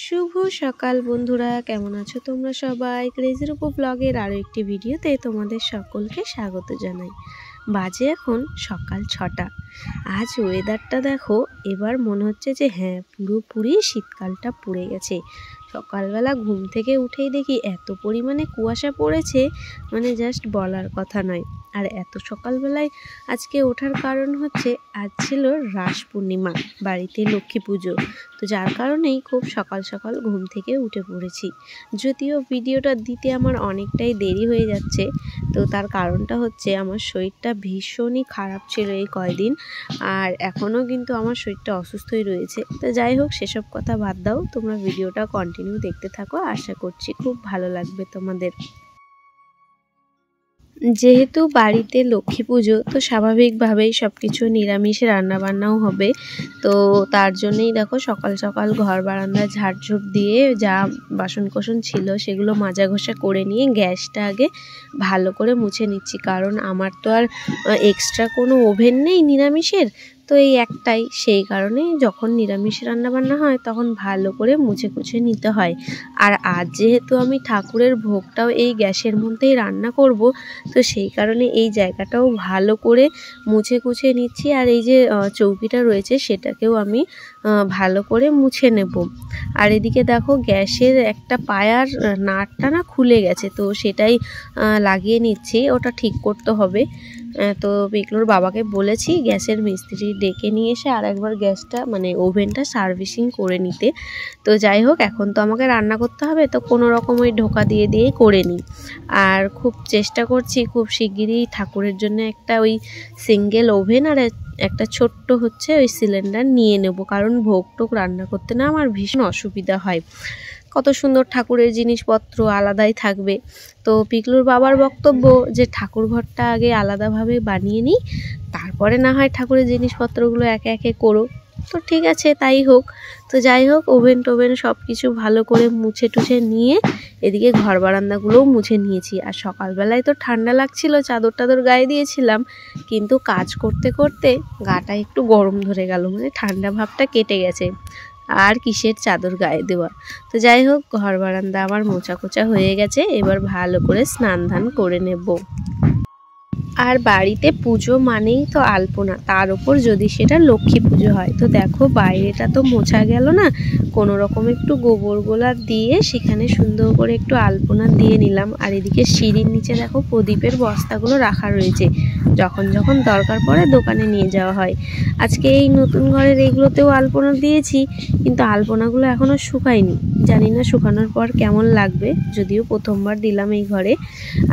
শুভ সকাল বন্ধুরা, কেমন আছো তোমরা সবাই? ক্রেজি রূপো ব্লগের আরও একটি ভিডিওতে তোমাদের সকলকে স্বাগত জানাই। বাজে এখন সকাল 6টা। আজ ওয়েদারটা দেখো, এবার মনে হচ্ছে যে হ্যাঁ, পুরোপুরি শীতকালটা পড়ে গেছে। সকালবেলা ঘুম থেকে উঠেই দেখি এত পরিমাণে কুয়াশা পড়েছে, মানে জাস্ট বলার কথা নয়। আর এত সকালবেলায় আজকে ওঠার কারণ হচ্ছে আজ ছিল রাস পূর্ণিমা, বাড়িতে লক্ষ্মী পুজো। তো যার কারণেই খুব সকাল সকাল ঘুম থেকে উঠে পড়েছি। যদিও ভিডিওটা দিতে আমার অনেকটাই দেরি হয়ে যাচ্ছে, তো তার কারণটা হচ্ছে আমার শরীরটা ভীষণই খারাপ ছিল এই কয়দিন, আর এখনও কিন্তু আমার শরীরটা অসুস্থই রয়েছে। তো যাই হোক, সেসব কথা বাদ দাও, তোমরা ভিডিওটা কন্টিনিউ দেখতে থাকো, আশা করছি খুব ভালো লাগবে তোমাদের। যেহেতু বাড়িতে লক্ষ্মী পুজো, তো স্বাভাবিকভাবেই সব কিছু নিরামিষে রান্নাবান্নাও হবে। তো তার জন্যই দেখো সকাল সকাল ঘর বারান্দা ঝাড়ঝুপ দিয়ে যা বাসন কোসন ছিল সেগুলো মাজা ঘষা করে নিয়ে গ্যাসটা আগে ভালো করে মুছে নিচ্ছি। কারণ আমার তো আর এক্সট্রা কোনো ওভেন নেই নিরামিষের, তো এই একটাই, সেই কারণে যখন নিরামিষ রান্নাবান্না হয় তখন ভালো করে মুছে কুছে নিতে হয়। আর আজ যেহেতু আমি ঠাকুরের ভোগটাও এই গ্যাসের মধ্যেই রান্না করব, তো সেই কারণে এই জায়গাটাও ভালো করে মুছে কুছে নিচ্ছি। আর এই যে চৌকিটা রয়েছে সেটাকেও আমি ভালো করে মুছে নেব। আর এদিকে দেখো গ্যাসের একটা পায়ার নাটটা না খুলে গেছে, তো সেটাই লাগিয়ে নিচ্ছি, ওটা ঠিক করতে হবে। তো পিকলুর বাবাকে বলেছি গ্যাসের মিস্ত্রি ডেকে নিয়ে এসে আর একবার গ্যাসটা মানে ওভেনটা সার্ভিসিং করে নিতে। তো যাই হোক, এখন তো আমাকে রান্না করতে হবে, তো কোনো রকম ওই ঢোকা দিয়ে দিয়ে করে নিই। আর খুব চেষ্টা করছি খুব শিগগিরই ঠাকুরের জন্য একটা ওই সিঙ্গেল ওভেন আর একটা ছোট্ট হচ্ছে ওই সিলিন্ডার নিয়ে নেব, কারণ ভোগ টোক রান্না করতে না আমার ভীষণ অসুবিধা হয়। কত সুন্দর ঠাকুরের জিনিসপত্র আলাদাই থাকবে। তো পিকলুর বাবার বক্তব্য যে ঠাকুর ঘরটা আগে আলাদাভাবে বানিয়ে নিই, তারপরে না হয় ঠাকুরের জিনিসপত্রগুলো একে একে করো। তো ঠিক আছে, তাই হোক। তো যাই হোক, ওভেন টোভেন সব কিছু ভালো করে মুছে টুছে নিয়ে এদিকে ঘর বারান্দাগুলোও মুছে নিয়েছি। আর সকালবেলায় তো ঠান্ডা লাগছিল, চাদর টাদর গায়ে দিয়েছিলাম, কিন্তু কাজ করতে করতে গাটা একটু গরম ধরে গেল, মানে ঠান্ডা ভাবটা কেটে গেছে। আর কিসের চাদর গায়ে দেওয়া। তো যাই হোক, ঘর বারান্দা আমার মোছা কোচা হয়ে গেছে, এবার ভালো করে স্নান ধান করে নেব। আর বাড়িতে পুজো মানেই তো আলপনা, তার উপর যদি সেটা লক্ষ্মী পুজো হয়। তো দেখো বাইরেটা তো মোছা গেল না, কোনো রকম একটু গোবর গোলা দিয়ে সেখানে সুন্দর করে একটু আলপনা দিয়ে নিলাম। আর এদিকে সিঁড়ির নিচে দেখো প্রদীপের বস্তাগুলো রাখা রয়েছে, যখন যখন দরকার পড়ে দোকানে নিয়ে যাওয়া হয়। আজকে এই নতুন ঘরের এইগুলোতেও আলপনা দিয়েছি, কিন্তু আলপনাগুলো এখনও শুকায়নি, জানি না শুকানোর পর কেমন লাগবে, যদিও প্রথমবার দিলাম এই ঘরে।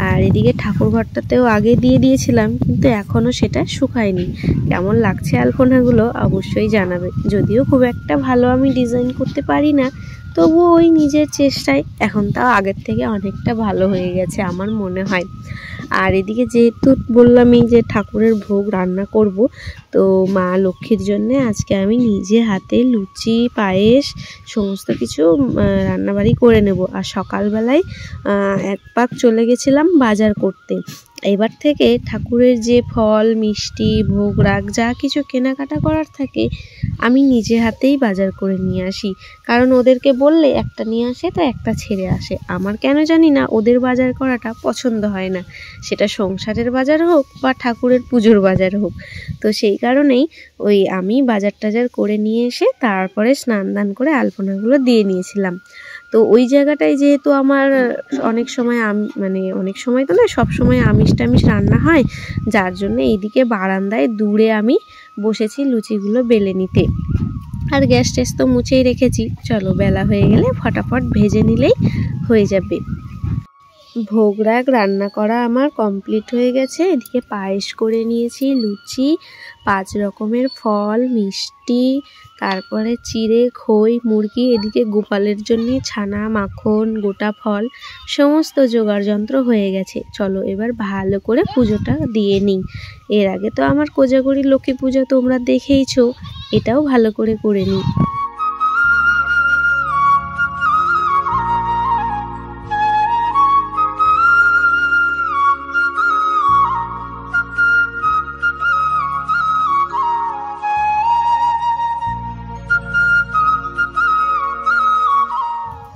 আর এদিকে ঠাকুর ঘরটাতেও আগে দিয়ে দিয়েছিলাম, কিন্তু এখনও সেটা শুকায়নি। কেমন লাগছে আলপনাগুলো অবশ্যই জানাবে। যদিও খুব একটা ভালো আমি ডিজাইন করতে পারি না, তবুও ওই নিজের চেষ্টায় এখন তাও আগের থেকে অনেকটা ভালো হয়ে গেছে আমার মনে হয়। আর এদিকে যেহেতু বললামই যে ঠাকুরের ভোগ রান্না করব, তো মা লক্ষ্মীর জন্যে আজকে আমি নিজে হাতে লুচি পায়েস সমস্ত কিছু রান্নাবাড়ি করে নেব। আর সকালবেলায় এক পাক চলে গেছিলাম বাজার করতে। এবার থেকে ঠাকুরের যে ফল মিষ্টি ভোগ রাগ যা কিছু কেনাকাটা করার থাকে আমি নিজে হাতেই বাজার করে নিয়ে আসি। কারণ ওদেরকে বললে একটা নিয়ে আসে তো একটা ছেড়ে আসে, আমার কেন জানি না ওদের বাজার করাটা পছন্দ হয় না, সেটা সংসারের বাজার হোক বা ঠাকুরের পুজোর বাজার হোক। তো সেই কারণেই ওই আমি বাজার টাজার করে নিয়ে এসে তারপরে স্নান দান করে আলপনাগুলো দিয়ে নিয়েছিলাম। তো ওই জায়গাটায় যেহেতু আমার অনেক সময় মানে অনেক সময় তো না, সব সময় আমিষ টামিষ রান্না হয়, যার জন্য এইদিকে বারান্দায় দূরে আমি বসেছি লুচিগুলো বেলে নিতে। আর গ্যাস ট্যাস তো মুছেই রেখেছি, চলো বেলা হয়ে গেলে ফটাফট ভেজে নিলেই হয়ে যাবে। ভোগ রাগ রান্না করা আমার কমপ্লিট হয়ে গেছে। এদিকে পায়েস করে নিয়েছি, লুচি, 5 রকমের ফল মিষ্টি, তারপরে চিড়ে খই মুরগি, এদিকে গোপালের জন্য ছানা মাখন গোটা ফল সমস্ত জোগাড় যন্ত্র হয়ে গেছে। চলো এবার ভালো করে পুজোটা দিয়ে নিই। এর আগে তো আমার কোজাগরি লক্ষ্মী পুজো তোমরা দেখেইছো, এটাও ভালো করে করে নিই।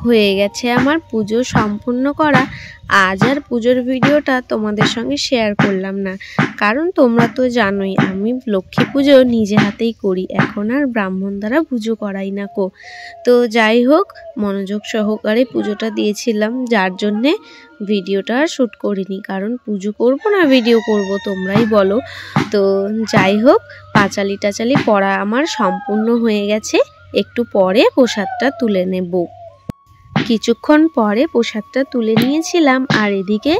হয়ে গেছে আমার পুজো সম্পূর্ণ করা। আজ আর পুজোর ভিডিওটা তোমাদের সঙ্গে শেয়ার করলাম না, কারণ তোমরা তো জানোই আমি লক্ষ্মী পুজো নিজে হাতেই করি, এখন আর ব্রাহ্মণ দ্বারা পুজো করাই না কো। তো যাই হোক, মনোযোগ সহকারে পুজোটা দিয়েছিলাম, যার জন্যে ভিডিওটা আর শ্যুট করিনি, কারণ পুজো করব না ভিডিও করব তোমরাই বলো। তো যাই হোক, পাঁচালি টাচালি পড়া আমার সম্পূর্ণ হয়ে গেছে, একটু পরে প্রসাদটা তুলে নেব। কিছুক্ষণ পরে প্রসাদটা তুলে নিয়েছিলাম, আর এদিকে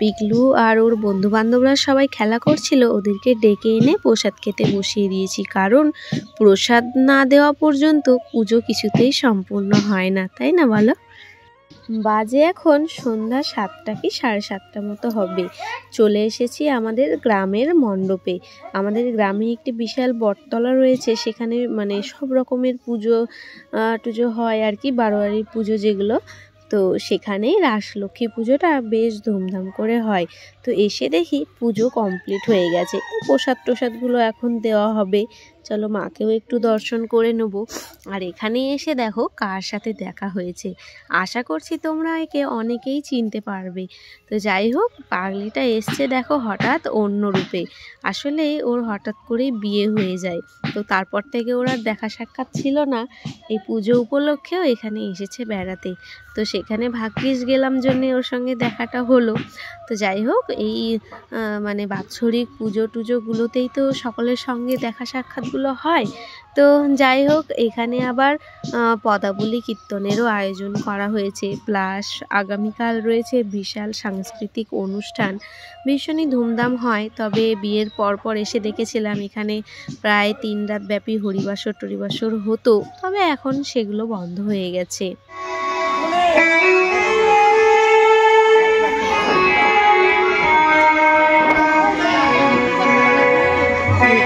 পিকলু আর ওর বন্ধু বান্ধবরা সবাই খেলা করছিল, ওদেরকে ডেকে এনে প্রসাদ খেতে বসিয়ে দিয়েছি, কারণ প্রসাদ না দেওয়া পর্যন্ত পুজো কিছুতেই সম্পূর্ণ হয় না, তাই না বলো? বাজে এখন সন্ধ্যা 7টা কি 7:30 মতো হবে। চলে এসেছি আমাদের গ্রামের মণ্ডপে। আমাদের গ্রামে একটি বিশাল বটতলা রয়েছে, সেখানে মানে সব রকমের পুজো টুজো হয় আর কি, বারোয়ারির পুজো যেগুলো। তো সেখানেই রাসলক্ষ্মী পুজোটা বেশ ধুমধাম করে হয়। তো এসে দেখি পুজো কমপ্লিট হয়ে গেছে, প্রসাদ টোসাদগুলো এখন দেওয়া হবে। চলো মাকেও একটু দর্শন করে নেব। আর এখানে এসে দেখো কার সাথে দেখা হয়েছে, আশা করছি তোমরা একে অনেকেই চিনতে পারবে। তো যাই হোক, পাগলিটা এসছে দেখো হঠাৎ অন্য রূপে। আসলে ওর হঠাৎ করেই বিয়ে হয়ে যায়, তো তারপর থেকে ওর আর দেখা সাক্ষাৎ ছিল না। এই পুজো উপলক্ষেও এখানে এসেছে বেড়াতে, তো সেখানে ভাগ্যিস গেলাম জন্যে ওর সঙ্গে দেখাটা হলো। তো যাই হোক, এই মানে বাৎসরিক পুজো টুজোগুলোতেই তো সকলের সঙ্গে দেখা সাক্ষাৎগুলো হয়। তো যাই হোক, এখানে আবার পদাবলী কীর্তনেরও আয়োজন করা হয়েছে, প্লাস আগামীকাল রয়েছে বিশাল সাংস্কৃতিক অনুষ্ঠান, ভীষণই ধুমধাম হয়। তবে বিয়ের পর এসে দেখেছিলাম এখানে প্রায় 3 রাত ব্যাপী হরিবাসর টরিবাসর হতো, তবে এখন সেগুলো বন্ধ হয়ে গেছে।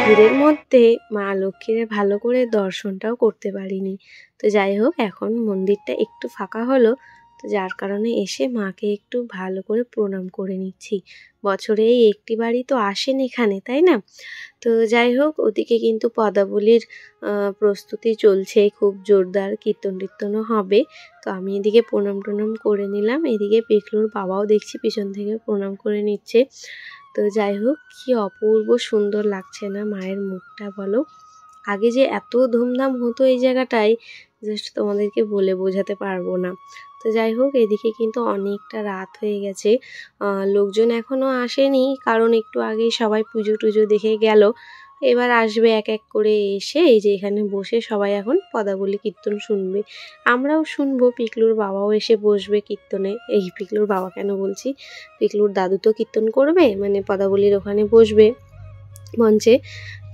ভিড়ের মধ্যে মা লক্ষ্মীর ভালো করে দর্শনটাও করতে পারিনি। তো যাই হোক, এখন মন্দিরটা একটু ফাঁকা হলো, তো যার কারণে এসে মাকে একটু ভালো করে প্রণাম করে নিচ্ছি। বছরে এই একটি বাড়ি তো আসেন এখানে, তাই না? তো যাই হোক, ওদিকে কিন্তু পদাবলীর প্রস্তুতি চলছে খুব জোরদার, কীর্তন টীর্তনও হবে। তো আমি এদিকে প্রণাম টনাম করে নিলাম, এদিকে পিকলুর বাবাও দেখছি পিছন থেকে প্রণাম করে নিচ্ছে। তো যাই হোক, কি অপূর্ব সুন্দর লাগছে না মায়ের মুখটা বলো। আগে যে এত ধুমধাম হতো এই জায়গাটায়, জাস্ট তোমাদেরকে বলে বোঝাতে পারবো না। তো যাই হোক, এদিকে কিন্তু অনেকটা রাত হয়ে গেছে, লোকজন এখনও আসেনি, কারণ একটু আগেই সবাই পুজো টুজো দেখে গেল। এবার আসবে এক এক করে এসে, এই যে এখানে বসে সবাই এখন পদাবলী কীর্তন শুনবে, আমরাও শুনবো, পিকলুর বাবাও এসে বসবে কীর্তনে। এই পিকলুর বাবা কেন বলছি, পিকলুর দাদু তো কীর্তন করবে, মানে পদাবলীর ওখানে বসবে মঞ্চে।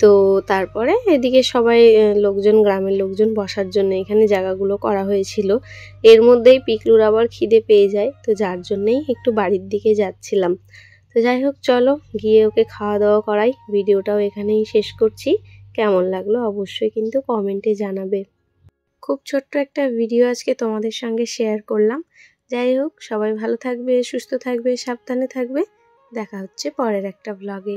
তো তারপরে এদিকে সবাই লোকজন, গ্রামের লোকজন বসার জন্য এখানে জায়গাগুলো করা হয়েছিল। এর মধ্যেই পিকলুর আবার খিদে পেয়ে যায়, তো যার জন্যেই একটু বাড়ির দিকে যাচ্ছিলাম। তো যাই হোক, চলো গিয়ে ওকে খাওয়া দাওয়া করাই। ভিডিওটাও এখানেই শেষ করছি। কেমন লাগলো অবশ্যই কিন্তু কমেন্টে জানাবে। খুব ছোট্ট একটা ভিডিও আজকে তোমাদের সঙ্গে শেয়ার করলাম। যাই হোক, সবাই ভালো থাকবে, সুস্থ থাকবে, সাবধানে থাকবে। দেখা হচ্ছে পরের একটা ব্লগে।